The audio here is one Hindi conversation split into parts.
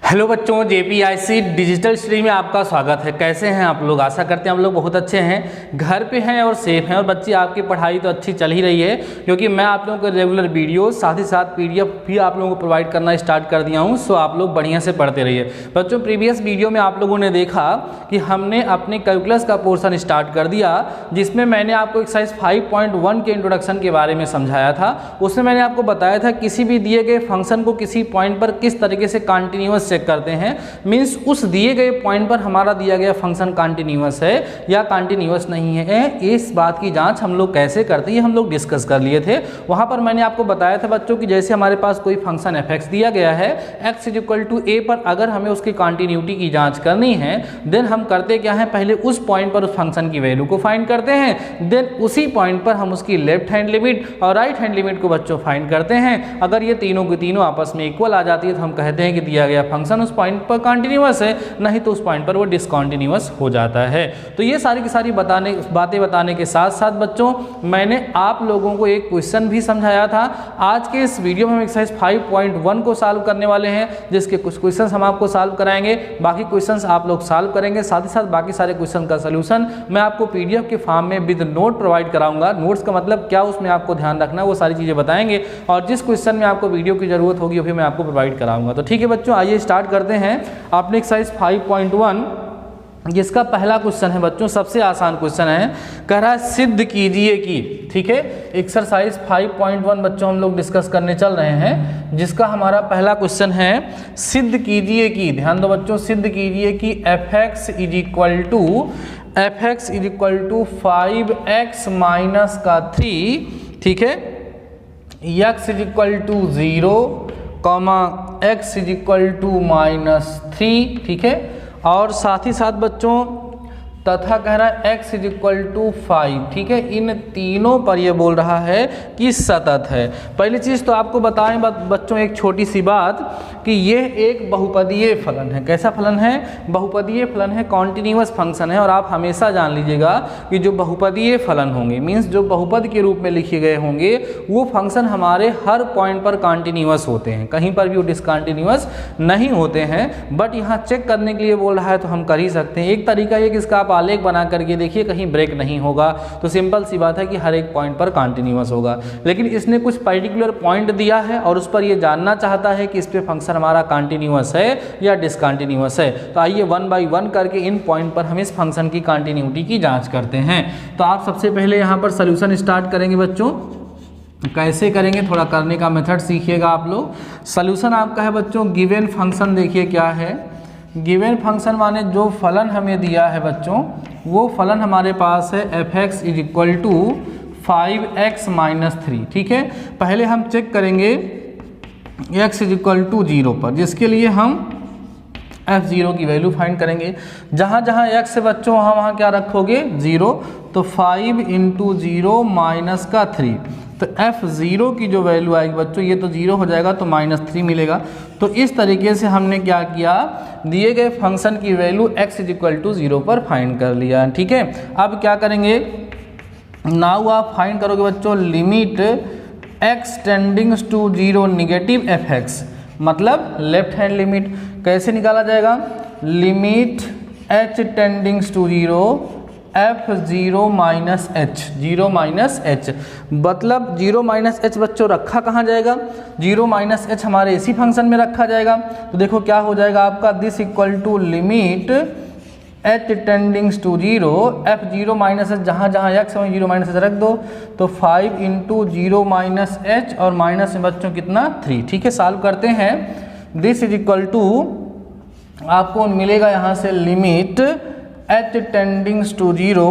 हेलो बच्चों, जेपीआईसी डिजिटल स्ट्रीम में आपका स्वागत है। कैसे हैं आप लोग? आशा करते हैं आप लोग बहुत अच्छे हैं, घर पे हैं और सेफ हैं। और बच्चे आपकी पढ़ाई तो अच्छी चल ही रही है, क्योंकि मैं आप लोगों को रेगुलर वीडियो साथ ही साथ पीडीएफ भी आप लोगों को प्रोवाइड करना स्टार्ट कर दिया हूं। सो आप लोग बढ़िया से पढ़ते रहिए। बच्चों, प्रीवियस वीडियो में आप लोगों ने देखा कि हमने अपने कैलकुलस का पोर्शन स्टार्ट कर दिया, जिसमें मैंने आपको एक्सरसाइज 5.1 के इंट्रोडक्शन के बारे में समझाया था। उसमें मैंने आपको बताया था किसी भी दिए गए फंक्शन को किसी पॉइंट पर किस तरीके से कंटिन्यूअस चेक करते हैं। मींस उस दिए गए पॉइंट पर हमारा दिया गया फंक्शन कंटिन्यूअस है या कंटिन्यूअस नहीं है, इस बात की जांच हम लोग कैसे करते हैं हम लोग डिस्कस कर लिए थे। वहां पर मैंने आपको बताया था बच्चों कि जैसे हमारे पास कोई फंक्शन f(x) दिया गया है, x = a पर अगर हमें उसकी कंटिन्यूटी की जांच करनी है, देन हम करते क्या है, पहले उस पॉइंट पर उस फंक्शन की वैल्यू को फाइंड करते हैं। देन उसी पॉइंट पर हम उसकी लेफ्ट हैंड लिमिट और राइट हैंड लिमिट को बच्चों फाइंड करते हैं। अगर ये तीनों की तीनों आपस में इक्वल आ जाती है तो हम कहते हैं कि दिया गया फंक्शन उस पॉइंट पर कंटिन्यूअस है, नहीं तो उस पॉइंट पर वो डिसकंटिन्यूअस हो जाता है। तो ये सारी की सारी बातें बताने के साथ साथ बच्चों मैंने आप लोगों को एक क्वेश्चन भी समझाया था। आज के इस वीडियो में हम एक्सरसाइज 5.1 को सॉल्व करने वाले हैं, जिसके कुछ क्वेश्चंस हम आपको सॉल्व कराएंगे, बाकी क्वेश्चंस आप लोग सॉल्व करेंगे। साथ ही साथ बाकी सारे क्वेश्चन का सलूशन मैं आपको पीडीएफ के फॉर्म में विद नोट प्रोवाइड कराऊंगा। नोट्स का मतलब क्या, उसमें आपको ध्यान रखना, वो सारी चीज़ें बताएंगे। और जिस क्वेश्चन में आपको वीडियो की जरूरत होगी वो भी मैं आपको प्रोवाइड कराऊंगा। तो ठीक है बच्चों, आइए स्टार्ट करते हैं। आपने एक्सरसाइज 5.1 जिसका पहला क्वेश्चन है बच्चों, सबसे आसान क्वेश्चन है, कह रहा है सिद्ध कीजिए कि, ठीक है, एक्सरसाइज 5.1 बच्चों हम लोग डिस्कस करने चल रहे हैं, जिसका हमारा पहला क्वेश्चन है सिद्ध कीजिए कि, ध्यान दो बच्चों, सिद्ध कीजिए कि f(x) = 5x माइनस का 3, ठीक है, x = 0, x = -3, ठीक है। और साथ ही साथ बच्चों तथा कह रहा है x = 5, ठीक है। इन तीनों पर ये बोल रहा है कि सतत है। पहली चीज़ तो आपको बताएं बच्चों एक छोटी सी बात कि ये एक बहुपदीय फलन है। कैसा फलन है? बहुपदीय फलन है, कॉन्टिन्यूअस फंक्शन है। और आप हमेशा जान लीजिएगा कि जो बहुपदीय फलन होंगे, मीन्स जो बहुपद के रूप में लिखे गए होंगे, वो फंक्शन हमारे हर पॉइंट पर कॉन्टिन्यूअस होते हैं, कहीं पर भी वो डिसकॉन्टिन्यूअस नहीं होते हैं। बट यहाँ चेक करने के लिए बोल रहा है तो हम कर ही सकते हैं। एक तरीका ये कि इसका आप आलेख बना करके देखिए, कहीं ब्रेक नहीं होगा, तो सिंपल सी बात है कि हर एक पॉइंट पर कंटिन्यूअस होगा। लेकिन इसने कुछ पर्टिकुलर पॉइंट दिया है और उस पर ये जानना चाहता है कि इस पे फंक्शन हमारा कंटिन्यूअस है या डिसकंटिन्यूअस है। तो आइए 1 बाय 1 करके इन पॉइंट पर हम इस फंक्शन की कंटिन्यूटी की जांच करते हैं। तो आप सबसे पहले यहाँ पर सोल्यूशन स्टार्ट करेंगे बच्चों। कैसे करेंगे, थोड़ा करने का मेथड सीखिएगा आप लोग। सोल्यूशन आपका है बच्चों, गिवन फंक्शन देखिए क्या है। गिवन फंक्शन माने जो फलन हमें दिया है बच्चों, वो फलन हमारे पास है f(x) = 5x माइनस 3, ठीक है। पहले हम चेक करेंगे x = 0 पर, जिसके लिए हम f(0) की वैल्यू फाइंड करेंगे। जहाँ जहाँ x है बच्चों वहाँ क्या रखोगे? 0। तो 5 × 0 माइनस का 3, तो f(0) की जो वैल्यू आएगी बच्चों, ये तो 0 हो जाएगा तो -3 मिलेगा। तो इस तरीके से हमने क्या किया, दिए गए फंक्शन की वैल्यू x = 0 पर फाइंड कर लिया, ठीक है। अब क्या करेंगे, नाउ आप फाइंड करोगे बच्चों limit x tending to 0 negative f(x), मतलब लेफ्ट हैंड लिमिट। कैसे निकाला जाएगा? Limit h tending to 0 f(0 - h), 0 - h, मतलब 0 - h बच्चों रखा कहाँ जाएगा? 0 - h हमारे इसी फंक्शन में रखा जाएगा। तो देखो क्या हो जाएगा आपका, this equal to limit h tending to 0 f(0 - h), जहाँ जहाँ x है 0 - h रख दो, तो 5 × 0 - h और माइनस में बच्चों कितना? 3, ठीक है। सॉल्व करते हैं। दिस इक्वल टू आपको मिलेगा यहाँ से limit h tending to 0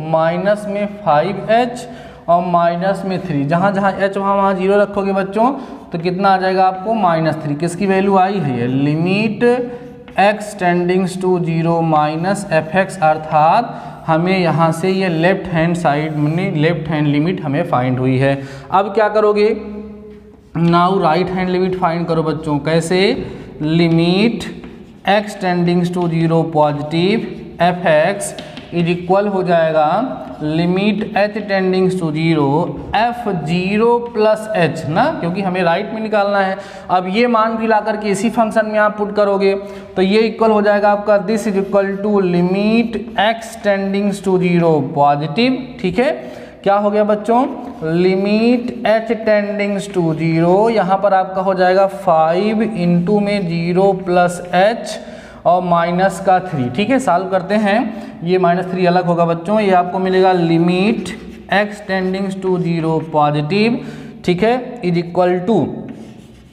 minus में 5h और माइनस में 3, जहाँ जहाँ h वहाँ 0 रखोगे बच्चों तो कितना आ जाएगा आपको? -3। किसकी वैल्यू आई है ये? Limit x tending to 0 minus f(x), अर्थात हमें यहाँ से ये लेफ्ट हैंड साइड में लेफ्ट हैंड लिमिट हमें फाइंड हुई है। अब क्या करोगे, now right hand limit find करो बच्चों। कैसे? Limit x tending to 0 positive f(x) is equal हो जाएगा limit h tending to 0 f0 plus h ना, क्योंकि हमें राइट में निकालना है। अब ये मान भी ला करके इसी फंक्शन में आप पुट करोगे तो ये इक्वल हो जाएगा आपका this is equal to limit x tending to 0 positive. ठीक है, क्या हो गया बच्चों, लिमिट h टेंडिंग्स टू 0, यहाँ पर आपका हो जाएगा 5 इंटू में 0 प्लस h और माइनस का 3। ठीक है, सॉल्व करते हैं, ये -3 अलग होगा बच्चों, ये आपको मिलेगा limit x tending to 0 positive. ठीक है, is equal to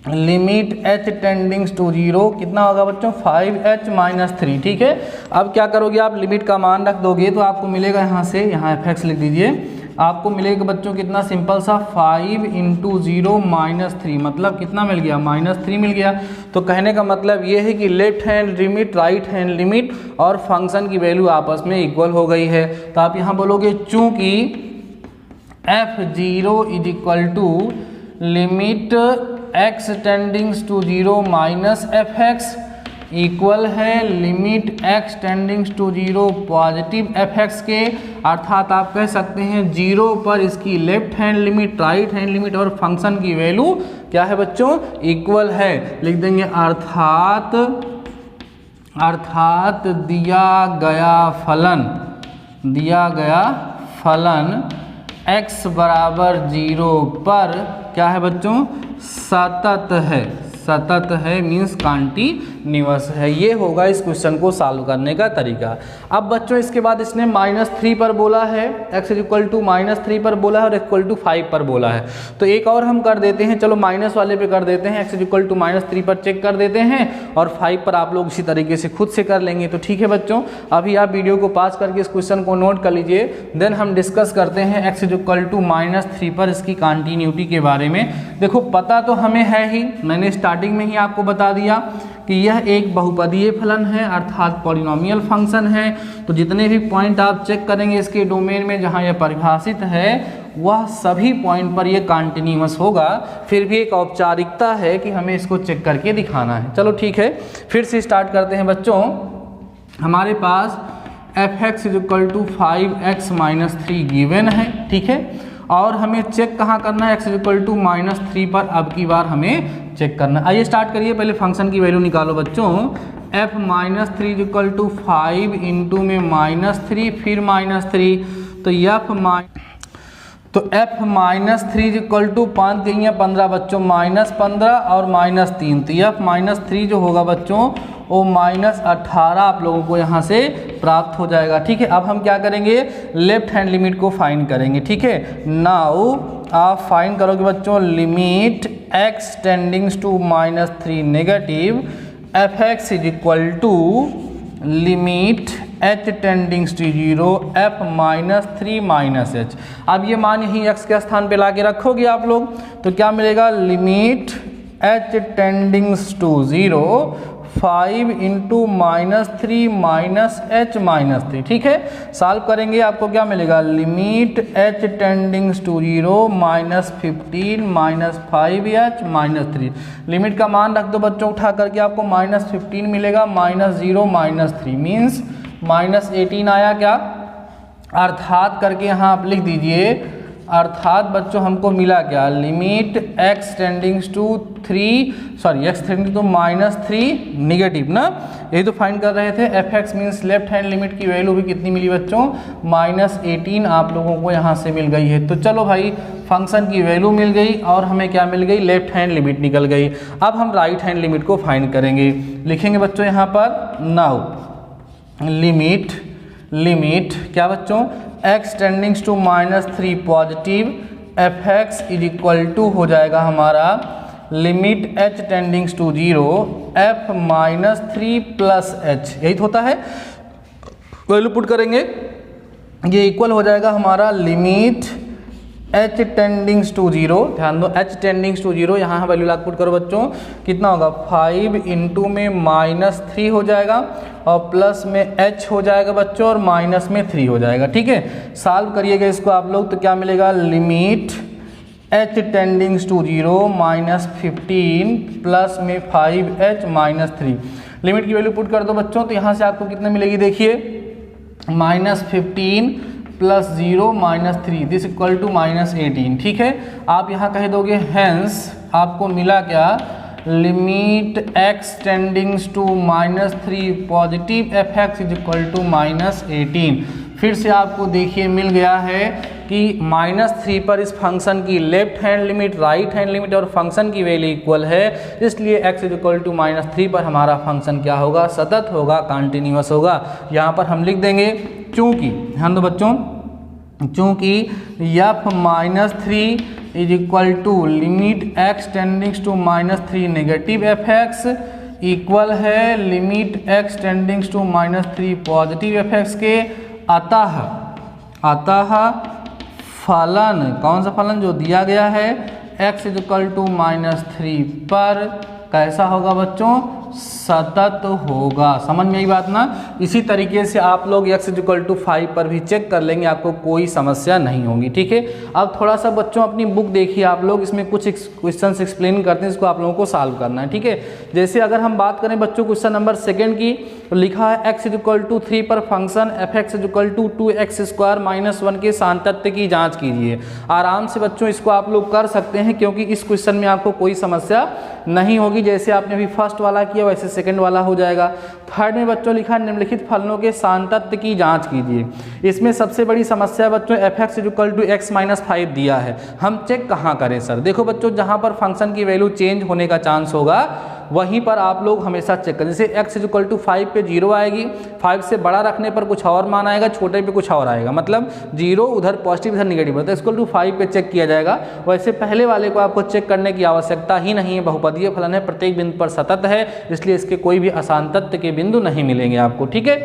limit h tending to 0 कितना होगा बच्चों, 5h माइनस 3। ठीक है, अब क्या करोगे आप, लिमिट का मान रख दोगे तो आपको मिलेगा यहाँ से, यहाँ fx लिख दीजिए, आपको मिलेगा बच्चों कितना सिंपल सा 5 इंटू 0 माइनस 3, मतलब कितना मिल गया, -3 मिल गया। तो कहने का मतलब ये है कि left hand limit right hand limit और फंक्शन की वैल्यू आपस में इक्वल हो गई है। तो आप यहाँ बोलोगे चूंकि f0 is equal to limit x tending to 0 minus fx equal है limit x tending to 0 positive fx के, अर्थात आप कह सकते हैं 0 पर इसकी left hand limit right hand limit और फंक्शन की वैल्यू क्या है बच्चों, इक्वल है। लिख देंगे अर्थात दिया गया फलन x बराबर 0 पर क्या है बच्चों, सतत है मीन्स कॉन्टिन्यूअस है। ये होगा इस क्वेश्चन को सॉल्व करने का तरीका। अब बच्चों इसके बाद इसने -3 पर बोला है, x इज इक्वल टू -3 पर बोला है और इक्वल टू 5 पर बोला है। तो एक और हम कर देते हैं, चलो माइनस वाले पे कर देते हैं, x इज इक्वल टू -3 पर चेक कर देते हैं और 5 पर आप लोग इसी तरीके से खुद से कर लेंगे। तो ठीक है बच्चों, अभी आप वीडियो को पास करके इस क्वेश्चन को नोट कर लीजिए, देन हम डिस्कस करते हैं x इज इक्वल टू -3 पर इसकी कॉन्टिन्यूटी के बारे में। देखो पता तो हमें है ही, मैंने स्टार्टिंग में ही आपको बता दिया कि यह एक बहुपदीय फलन है अर्थात पॉलिनोमियल फंक्शन है। तो जितने भी पॉइंट आप चेक करेंगे इसके डोमेन में जहां यह परिभाषित है वह सभी पॉइंट पर यह कॉन्टिन्यूअस होगा। फिर भी एक औपचारिकता है कि हमें इसको चेक करके दिखाना है। चलो ठीक है, फिर से स्टार्ट करते हैं बच्चों। हमारे पास fx is equal to 5x minus 3 given है। ठीक है, और हमें चेक कहाँ करना है, x इज इक्वल टू -3 पर अब की बार हमें चेक करना है। आइए स्टार्ट करिए, पहले फंक्शन की वैल्यू निकालो बच्चों। f -3 is equal to 5 into में -3 फिर -3, तो f -3 इज इक्वल टू 5 3 या 15 बच्चों, -15 और -3, तो f -3 जो होगा बच्चों वो -18 आप लोगों को यहाँ से प्राप्त हो जाएगा। ठीक है, अब हम क्या करेंगे, लेफ्ट हैंड लिमिट को फाइंड करेंगे। ठीक है, नाउ आप फाइंड करोगे बच्चों limit x tending to -3 negative fx is equal to limit h tending to 0 f -3 minus h। अब ये मान यही x के स्थान पे लाके रखोगे आप लोग, तो क्या मिलेगा, limit h tending to 0 5 into -3 minus h minus 3। ठीक है, सॉल्व करेंगे आपको क्या मिलेगा, limit h tending to 0 -15 minus 5h minus 3। Limit का मान रख दो बच्चों उठा करके, आपको -15 मिलेगा, -0 -3 मीन्स -18 आया क्या, अर्थात करके यहाँ आप लिख दीजिए, अर्थात बच्चों हमको मिला क्या, limit x tending to -3 negative ना, यही तो फाइंड कर रहे थे। fx means left hand limit की वैल्यू भी कितनी मिली बच्चों, -18 आप लोगों को यहाँ से मिल गई है। तो चलो भाई फंक्शन की वैल्यू मिल गई और हमें क्या मिल गई, लेफ्ट हैंड लिमिट निकल गई। अब हम राइट हैंड लिमिट को फाइंड करेंगे, लिखेंगे बच्चों यहाँ पर नाउ लिमिट क्या बच्चों, x tending to -3 positive fx is equal to हो जाएगा हमारा limit h tending to 0 f -3 plus h, यही तो होता है। वैल्यू पुट करेंगे, ये इक्वल हो जाएगा हमारा लिमिट h टेंडिंग्स टू 0, ध्यान दो h टेंडिंग्स टू 0, यहाँ वैल्यू लाग पुट करो बच्चों, कितना होगा 5 इंटू में -3 हो जाएगा और प्लस में h हो जाएगा बच्चों और माइनस में 3 हो जाएगा। ठीक है, सॉल्व करिएगा इसको आप लोग, तो क्या मिलेगा, limit h tending to 0 -15 plus में 5h माइनस 3। लिमिट की वैल्यू पुट कर दो बच्चों, तो यहाँ से आपको कितना मिलेगी, देखिए -15 प्लस 0 -3 दिस इक्वल टू -18। ठीक है, आप यहाँ कह दोगे हेंस आपको मिला क्या, limit x tending to -3 positive fx is equal to -18। फिर से आपको देखिए मिल गया है कि -3 पर इस फंक्शन की left hand limit, right hand limit और फंक्शन की वैल्यू इक्वल है, इसलिए x इज इक्वल टू -3 पर हमारा फंक्शन क्या होगा, सतत होगा, कंटिन्यूअस होगा। यहाँ पर हम लिख देंगे चूँकि, ध्यान दो बच्चों, चूँकि f-3 is equal to limit x tending to -3 negative fx equal है limit x tending to -3 positive fx के, अतः फलन, कौन सा फलन, जो दिया गया है x इज इक्वल टू -3 पर कैसा होगा बच्चों, सतत होगा। समझ में आई बात ना। इसी तरीके से आप लोग x इज इक्वल टू 5 पर भी चेक कर लेंगे, आपको कोई समस्या नहीं होगी। ठीक है, अब थोड़ा सा बच्चों अपनी बुक देखिए आप लोग, इसमें कुछ क्वेश्चंस एक्सप्लेन करते हैं, इसको आप लोगों को सॉल्व करना है। ठीक है, जैसे अगर हम बात करें बच्चों क्वेश्चन नंबर 2 की, तो लिखा है x इज इक्वल टू 3 पर function fx is equal to 2x² -1 के सातत्य की जाँच कीजिए। आराम से बच्चों इसको आप लोग कर सकते हैं, क्योंकि इस क्वेश्चन में आपको कोई समस्या नहीं होगी। जैसे आपने अभी फर्स्ट वाला किया वैसे सेकंड वाला हो जाएगा। थर्ड में बच्चों लिखा निम्नलिखित फलनों के सातत्य की जांच कीजिए। इसमें सबसे बड़ी समस्या बच्चों fx is equal to x-5 दिया है, हम चेक कहाँ करें सर। देखो बच्चों, जहाँ पर फंक्शन की वैल्यू चेंज होने का चांस होगा वहीं पर आप लोग हमेशा चेक करें। जैसे x इज इक्वल टू 5 पे 0 आएगी, 5 से बड़ा रखने पर कुछ और मान आएगा, छोटे पे कुछ और आएगा, मतलब 0 उधर पॉजिटिव इधर निगेटिव, तो इक्वल टू 5 पे चेक किया जाएगा। वैसे पहले वाले को आपको चेक करने की आवश्यकता ही नहीं है, बहुपदीय फलन है, प्रत्येक बिंदु पर सतत है, इसलिए इसके कोई भी असांतत्य के बिंदु नहीं मिलेंगे आपको। ठीक है,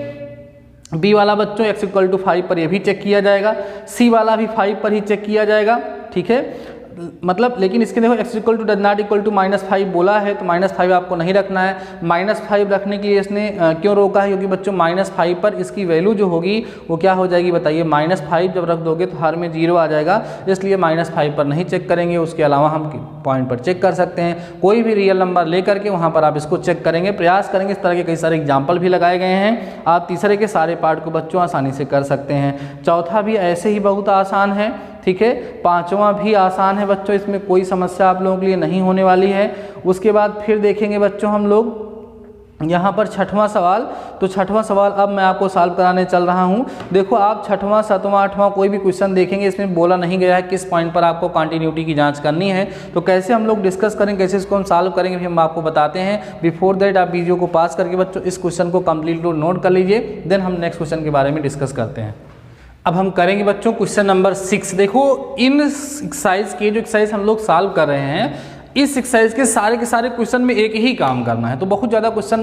बी वाला बच्चों x इक्वल टू 5 पर यह भी चेक किया जाएगा, सी वाला भी 5 पर ही चेक किया जाएगा। ठीक है, मतलब लेकिन इसके देखो x equal to does not equal to -5 बोला है, तो -5 आपको नहीं रखना है। -5 रखने के लिए इसने क्यों रोका है, क्योंकि बच्चों -5 पर इसकी वैल्यू जो होगी वो क्या हो जाएगी बताइए, -5 जब रख दोगे तो हर में 0 आ जाएगा, इसलिए -5 पर नहीं चेक करेंगे। उसके अलावा हम पॉइंट पर चेक कर सकते हैं, कोई भी रियल नंबर लेकर के वहाँ पर आप इसको चेक करेंगे, प्रयास करेंगे। इस तरह के कई सारे एग्जाम्पल भी लगाए गए हैं, आप तीसरे के सारे पार्ट को बच्चों आसानी से कर सकते हैं। चौथा भी ऐसे ही बहुत आसान है। ठीक है, पांचवा भी आसान है बच्चों, इसमें कोई समस्या आप लोगों के लिए नहीं होने वाली है। उसके बाद फिर देखेंगे बच्चों हम लोग यहाँ पर छठवां सवाल, तो छठवां सवाल अब मैं आपको सॉल्व कराने चल रहा हूँ। देखो आप छठवां, सातवां, आठवां कोई भी क्वेश्चन देखेंगे, इसमें बोला नहीं गया है किस पॉइंट पर आपको कंटिन्यूटी की जांच करनी है, तो कैसे हम लोग डिस्कस करेंगे, कैसे इसको हम सॉल्व करेंगे, हम आपको बताते हैं। बिफोर दैट आप वीडियो को पास करके बच्चों इस क्वेश्चन को कंप्लीट नोट कर लीजिए, देन हम नेक्स्ट क्वेश्चन के बारे में डिस्कस करते हैं। अब हम करेंगे बच्चों क्वेश्चन नंबर 6। देखो इन एक्सरसाइज के जो एक्सरसाइज हम लोग सॉल्व कर रहे हैं, इस एक्सरसाइज के सारे क्वेश्चन में एक ही काम करना है, तो बहुत ज़्यादा क्वेश्चन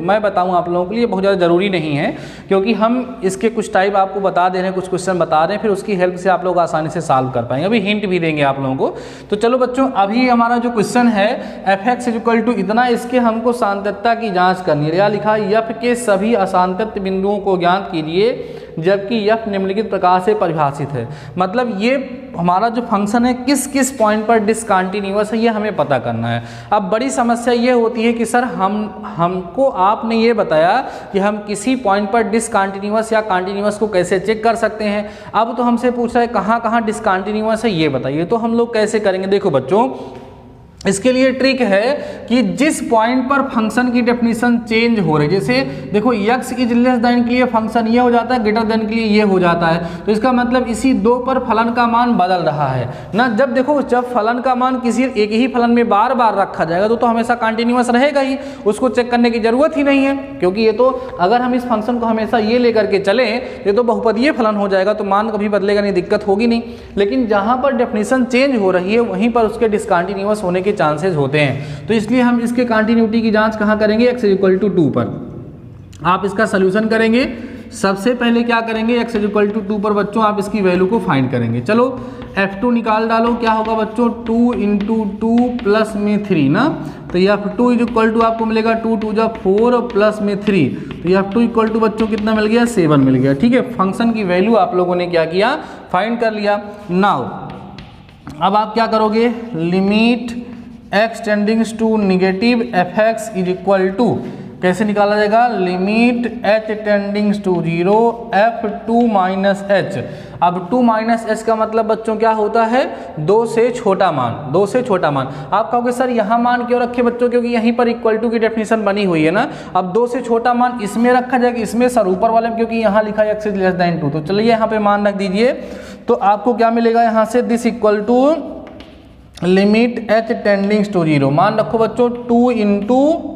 मैं बताऊं आप लोगों के लिए बहुत ज़्यादा ज़रूरी नहीं है, क्योंकि हम इसके कुछ टाइप आपको बता दे रहे हैं, कुछ क्वेश्चन बता रहे हैं, फिर उसकी हेल्प से आप लोग आसानी से सॉल्व कर पाएंगे। अभी हिंट भी देंगे आप लोगों को। तो चलो बच्चों, अभी हमारा जो क्वेश्चन है fx इज इक्वल टू इतना, इसके हमको सातत्यता की जाँच करनी है। या लिखा f के सभी असांतत्य बिंदुओं को ज्ञात कीजिए जबकि f निम्नलिखित प्रकार से परिभाषित है। मतलब ये हमारा जो फंक्शन है किस किस पॉइंट पर डिसकंटिन्यूअस है, ये हमें पता करना है। अब बड़ी समस्या ये होती है कि सर हमको आपने ये बताया कि हम किसी पॉइंट पर डिसकंटिन्यूअस या कंटिन्यूअस को कैसे चेक कर सकते हैं। अब तो हमसे पूछ रहा है कहाँ कहाँ डिसकंटिन्यूअस है ये बताइए, तो हम लोग कैसे करेंगे। देखो बच्चों, इसके लिए ट्रिक है कि जिस पॉइंट पर फंक्शन की डेफिनेशन चेंज हो रही है, जैसे देखो x इज लेस देन के लिए फंक्शन ये हो जाता है, ग्रेटर देन के लिए ये हो जाता है, तो इसका मतलब इसी 2 पर फलन का मान बदल रहा है ना। जब देखो, जब फलन का मान किसी एक ही फलन में बार बार रखा जाएगा तो हमेशा कंटिन्यूअस रहेगा ही, उसको चेक करने की जरूरत ही नहीं है, क्योंकि ये तो अगर हम इस फंक्शन को हमेशा ये लेकर के चलें ये तो बहुपदीय फलन हो जाएगा, तो मान कभी बदलेगा नहीं, दिक्कत होगी नहीं। लेकिन जहाँ पर डेफिनेशन चेंज हो रही है वहीं पर उसके डिसकंटिन्यूअस होने के चांसेस होते हैं, तो इसलिए हम इसके कंटिन्यूटी की जांच कहां करेंगे, x इक्वल टू 2 पर। आप इसका सॉल्यूशन करेंगे। सबसे पहले क्या करेंगे, x इक्वल टू 2 पर बच्चों आप इसकी वैल्यू को फाइंड करेंगे। चलो f2 निकाल डालो, क्या होगा बच्चों 2 इंटू 2 प्लस में 3 ना, तो f2 इक्वल टू आपको मिलेगा 2 2 जा 4 प्लस में 3, तो f2 इक्वल टू बच्चों कितना मिल गया, 7 मिल गया। ठीक है, फंक्शन की वैल्यू आप लोगों ने क्या किया, फाइंड कर लिया। नाउ अब आप क्या करोगे, limit x tending to negative fx is equal to, कैसे निकाला जाएगा, limit h tending to 0 f2 minus h। अब 2 माइनस h का मतलब बच्चों क्या होता है, 2 से छोटा मान, 2 से छोटा मान। आप कहोगे सर यहाँ मान क्यों रखे बच्चों, क्योंकि यहीं पर इक्वल टू की डेफिनेशन बनी हुई है ना। अब 2 से छोटा मान इसमें रखा जाएगा, इसमें सर ऊपर वाले में, क्योंकि यहाँ लिखा है x इज लेस देन 2। तो चलिए यहाँ पे मान रख दीजिए, तो आपको क्या मिलेगा यहाँ से, this equal to limit h tending to 0, मान रखो बच्चों 2 इंटू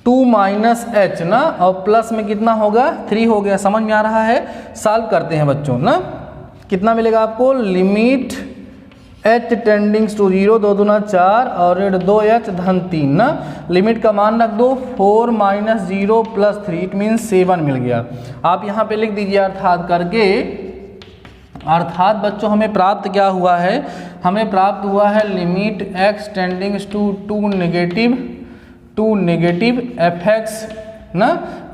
2 माइनस h ना, और प्लस में कितना होगा 3 हो गया। समझ में आ रहा है, सॉल्व करते हैं बच्चों ना। कितना मिलेगा आपको, लिमिट h टेंडिंग्स टू 0, 2 दूना 4 और 2h धन 3 ना, लिमिट का मान रख दो 4 माइनस 0 प्लस 3, इट मीन्स 7 मिल गया। आप यहाँ पे लिख दीजिए अर्थात करके, अर्थात बच्चों हमें प्राप्त क्या हुआ है, हमें प्राप्त हुआ है limit x tending to 2 negative fx ना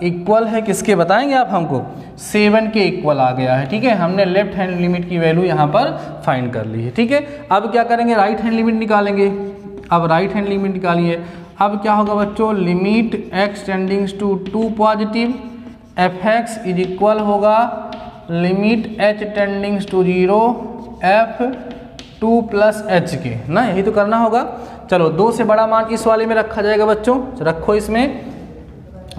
इक्वल है किसके, बताएंगे आप हमको, 7 के इक्वल आ गया है। ठीक है, हमने लेफ्ट हैंड लिमिट की वैल्यू यहाँ पर फाइंड कर ली है। ठीक है, अब क्या करेंगे, राइट हैंड लिमिट निकालेंगे। अब राइट हैंड लिमिट निकालिए, अब क्या होगा बच्चों, limit x tending to 2 positive fx is equal होगा limit h tending to 0 f2 plus h के ना, यही तो करना होगा। चलो 2 से बड़ा मान इस वाले में रखा जाएगा बच्चों, रखो इसमें,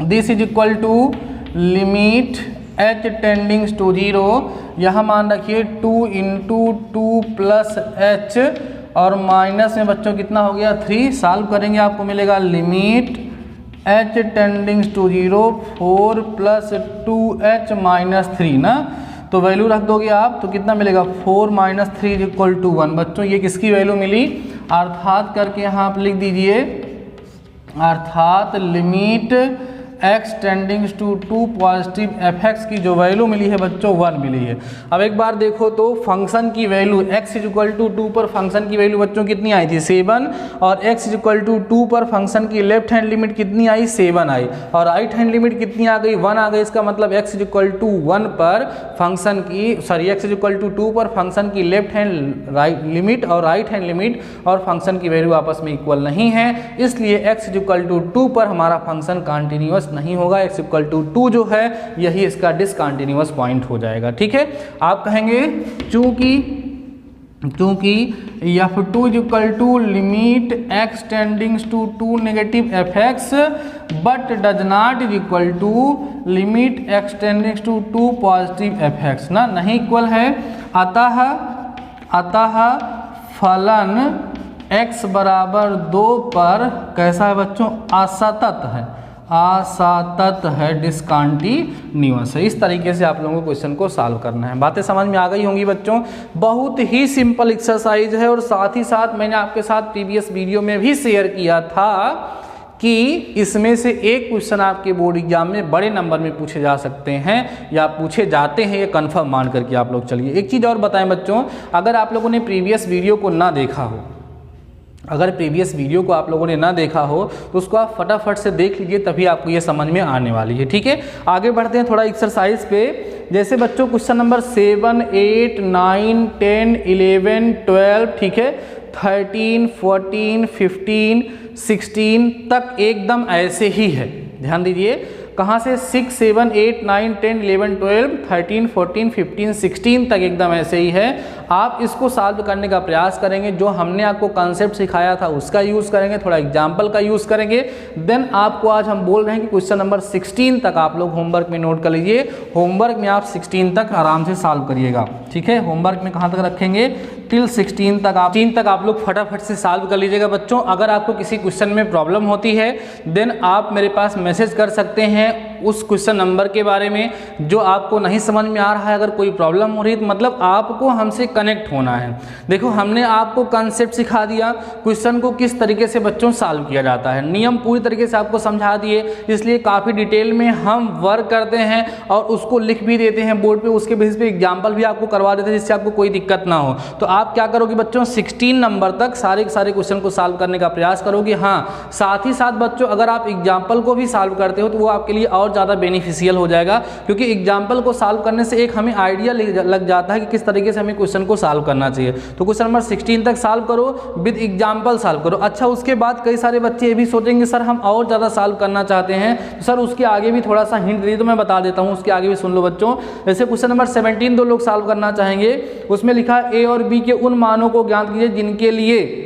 this is equal to limit h tending to 0, यहाँ मान रखिए 2 इंटू 2 प्लस h और माइनस में बच्चों कितना हो गया 3, सॉल्व करेंगे आपको मिलेगा limit h tending to 0 4 plus 2h minus 3 ना, तो वैल्यू रख दोगे आप तो कितना मिलेगा 4 माइनस 3 इज इक्वल टू 1। बच्चों ये किसकी वैल्यू मिली, अर्थात करके यहाँ आप लिख दीजिए, अर्थात limit x tending to 2 positive fx की जो वैल्यू मिली है बच्चों 1 मिली है। अब एक बार देखो तो फंक्शन की value x is equal to 2 पर फंक्शन की वैल्यू बच्चों कितनी आई थी 7, और x इज इक्वल टू 2 पर फंक्शन की लेफ्ट हैंड लिमिट कितनी आई 7 आई, और राइट हैंड लिमिट कितनी आ गई 1 आ गई। इसका मतलब x इज इक्वल टू 1 पर फंक्शन की, sorry x is equal to 2 पर फंक्शन की लेफ्ट हैंड राइट लिमिट और राइट हैंड लिमिट और फंक्शन की वैल्यू आपस में इक्वल नहीं है, इसलिए x इज इक्वल टू 2 पर हमारा फंक्शन कॉन्टिन्यूअस नहीं होगा। x इक्वल टू 2 जो है यही इसका डिसकंटिन्यूअस पॉइंट हो जाएगा। ठीक है, आप कहेंगे चूंकि f2 is equal to limit x tending to 2 negative fx but does not is equal to limit x tending to 2 positive fx ना, नहीं इक्वल है। अतः फलन x बराबर 2 पर कैसा है बच्चों, असतत है, असतत है, डिसकंटिन्यूअस है। इस तरीके से आप लोगों को क्वेश्चन को सॉल्व करना है। बातें समझ में आ गई होंगी बच्चों, बहुत ही सिंपल एक्सरसाइज है, और साथ ही साथ मैंने आपके साथ प्रीवियस वीडियो में भी शेयर किया था कि इसमें से एक क्वेश्चन आपके बोर्ड एग्जाम में बड़े नंबर में पूछे जा सकते हैं या पूछे जाते हैं, ये कन्फर्म मान करके आप लोग चलिए। एक चीज़ और बताएं बच्चों, अगर आप लोगों ने प्रीवियस वीडियो को ना देखा हो, अगर प्रीवियस वीडियो को आप लोगों ने ना देखा हो तो उसको आप फटाफट से देख लीजिए, तभी आपको ये समझ में आने वाली है। ठीक है, आगे बढ़ते हैं थोड़ा एक्सरसाइज पे। जैसे बच्चों क्वेश्चन नंबर 7, 8, 9, 10, 11, 12, ठीक है, 13, 14, 15, 16 तक एकदम ऐसे ही है। ध्यान दीजिए, कहाँ से 6, 7, 8, 9, 10, 11, 12, 13, 14, 15, 16 तक एकदम ऐसे ही है। आप इसको सॉल्व करने का प्रयास करेंगे, जो हमने आपको कॉन्सेप्ट सिखाया था उसका यूज़ करेंगे, थोड़ा एग्जाम्पल का यूज़ करेंगे। देन आपको आज हम बोल रहे हैं कि क्वेश्चन नंबर 16 तक आप लोग होमवर्क में नोट कर लीजिए। होमवर्क में आप 16 तक आराम से सॉल्व करिएगा। ठीक है, होमवर्क में कहाँ तक रखेंगे, टिल 16 तक आप लोग फटाफट से सॉल्व कर लीजिएगा बच्चों। अगर आपको किसी क्वेश्चन में प्रॉब्लम होती है देन आप मेरे पास मैसेज कर सकते हैं उस क्वेश्चन नंबर के बारे में जो आपको नहीं समझ में आ रहा है। अगर कोई प्रॉब्लम हो रही है तो मतलब आपको हमसे कनेक्ट होना है। देखो, हमने आपको कॉन्सेप्ट सिखा दिया, क्वेश्चन को किस तरीके से बच्चों सॉल्व किया जाता है, नियम पूरी तरीके से आपको समझा दिए, इसलिए काफ़ी डिटेल में हम वर्क करते हैं और उसको लिख भी देते हैं बोर्ड पे। उसके बेसिस पे एग्जाम्पल भी आपको करवा देते हैं जिससे आपको कोई दिक्कत ना हो। तो आप क्या करोगे बच्चों, 16 नंबर तक सारे के सारे क्वेश्चन को सॉल्व करने का प्रयास करोगे। हाँ, साथ ही साथ बच्चों अगर आप एग्जाम्पल को भी सॉल्व करते हो तो वो आपके लिए और और ज़्यादा बेनिफिशियल हो जाएगा, क्योंकि एग्जाम्पल को सॉल्व करने से एक हमें आइडिया लग जाता है कि किस तरीके से हमें क्वेश्चन को सॉल्व करना चाहिए। तो क्वेश्चन नंबर 16 तक सॉल्व करो, विद एग्जाम्पल सॉल्व करो। अच्छा, उसके बाद कई सारे बच्चे ये भी सोचेंगे सर हम और ज़्यादा सॉल्व करना चाहते हैं, तो सर उसके आगे भी थोड़ा सा हिंट दी तो मैं बता देता हूँ, उसके आगे भी सुन लो बच्चों। जैसे क्वेश्चन नंबर 17 दो लोग सॉल्व करना चाहेंगे, उसमें लिखा ए और बी के उन मानों को ज्ञात कीजिए जिनके लिए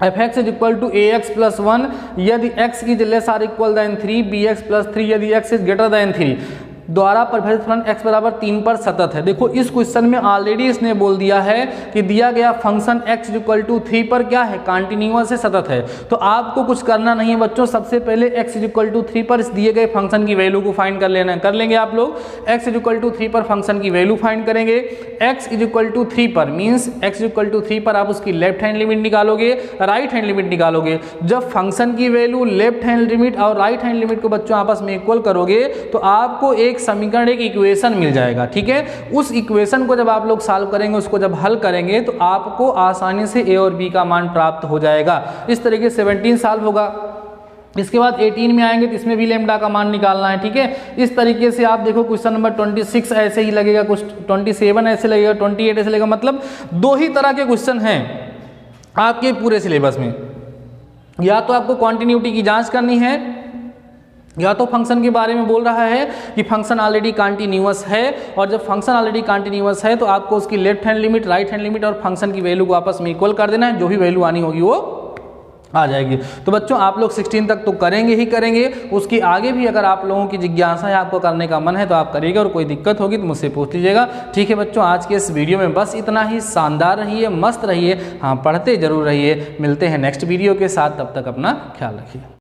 f(x) is equal to ax plus 1 यदि x की less or equal than 3, bx plus 3 यदि x इज ग्रेटर देन 3 द्वारा परिभाषित फलन x बराबर 3 पर सतत है। देखो इस क्वेश्चन में ऑलरेडी इसने बोल दिया है कि दिया गया फंक्शन x इक्वल टू 3 पर क्या है, कॉन्टिन्यूअस है, सतत है। तो आपको कुछ करना नहीं है बच्चों, सबसे पहले x इक्वल टू 3 पर इस दिए गए फंक्शन की वैल्यू को फाइंड कर लेना है। कर लेंगे आप लोग, x इक्वल टू 3 पर फंक्शन की वैल्यू फाइंड करेंगे। x इक्वल टू 3 पर मीन्स x इक्वल टू 3 पर आप उसकी लेफ्ट हैंड लिमिट निकालोगे, राइट हैंड लिमिट निकालोगे। जब फंक्शन की वैल्यू लेफ्ट हैंड लिमिट और राइट हैंड लिमिट को बच्चों आपस में इक्वल करोगे तो आपको एक समीकरण, एक इक्वेशन मिल जाएगा। ठीक है, उस इक्वेशन को जब आप लोग सॉल्व करेंगे, उसको जब हल करेंगे तो आपको आसानी से ए और बी का मान प्राप्त हो जाएगा। इस तरीके से 17 सॉल्व होगा। इसके बाद 18 में आएंगे तो इसमें भी लैम्डा का मान निकालना है। ठीक है, इस तरीके से आप देखो क्वेश्चन नंबर 26 ऐसे ही लगेगा, कुछ 27 ऐसे लगेगा, 28 ऐसे लगेगा। मतलब दो ही तरह के क्वेश्चन हैं आपके पूरे सिलेबस में। या तो आपको कॉन्टिन्यूटी की जांच करनी है, या तो फंक्शन के बारे में बोल रहा है कि फंक्शन ऑलरेडी कॉन्टिन्यूअस है, और जब फंक्शन ऑलरेडी कॉन्टिन्यूअस है तो आपको उसकी left hand limit, right hand limit और फंक्शन की वैल्यू को आपस में इक्वल कर देना है। जो भी वैल्यू आनी होगी वो आ जाएगी। तो बच्चों आप लोग 16 तक तो करेंगे ही करेंगे, उसके आगे भी अगर आप लोगों की जिज्ञासा है, आपको करने का मन है तो आप करिएगा, और कोई दिक्कत होगी तो मुझसे पूछ लीजिएगा। ठीक है बच्चों, आज के इस वीडियो में बस इतना ही। शानदार रहिए, मस्त रहिए, हाँ पढ़ते जरूर रहिए। मिलते हैं नेक्स्ट वीडियो के साथ, तब तक अपना ख्याल रखिए।